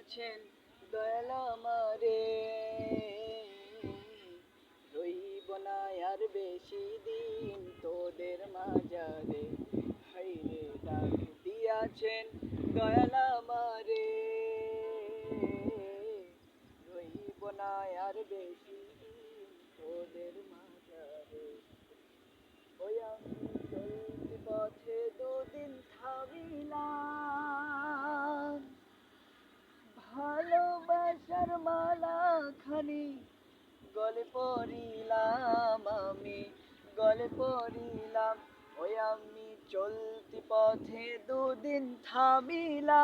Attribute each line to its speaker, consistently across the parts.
Speaker 1: দিয়াছেন দয়াল আমারে, রইব না আর বেশি দিন তোদের মাঝারে। হাইরে ডাক দিয়াছেন দয়াল আমারে, রইব না আর বেশি দিন তোদের মাঝারে। ওই আমি চলতি পথে দুদিন থামিলাম, ভালোবাসার মালা খানি গলে পড়িলাম, আমি গলে পড়িলাম। ওই আমি চলতি পথে দুদিন থামিলাম,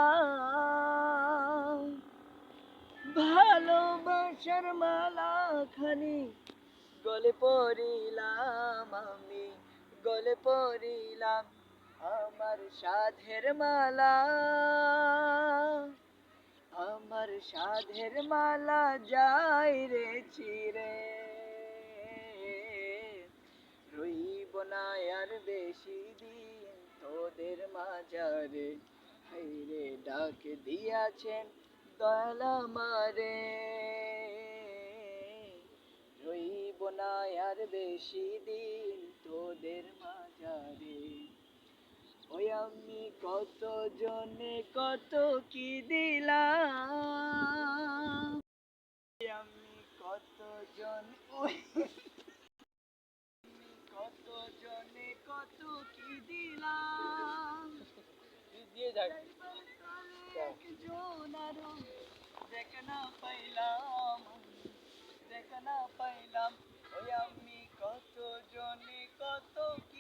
Speaker 1: ভালোবাসার মালা খানি গলে পড়িলাম, আমি গলে পড়িলাম। আমার সাধের মালা, আমার সাধের মালা যাই রে চিরে, রইব না আর বেশি দিন তোদের মাঝারে। হাইরে ডাক দিয়াছেন দয়াল আমারে, রইব না আর বেশি দিন তোদের মাঝারে। ওই আমি কত জনে কত কি দিলাম, আমি কত জন ওই কত জনে কত কি দিলাম, দিয়ে যাক একজন আরো দেখা না পাইলাম, দেখা না পাইলাম। ওই আমি কত জনে কত কি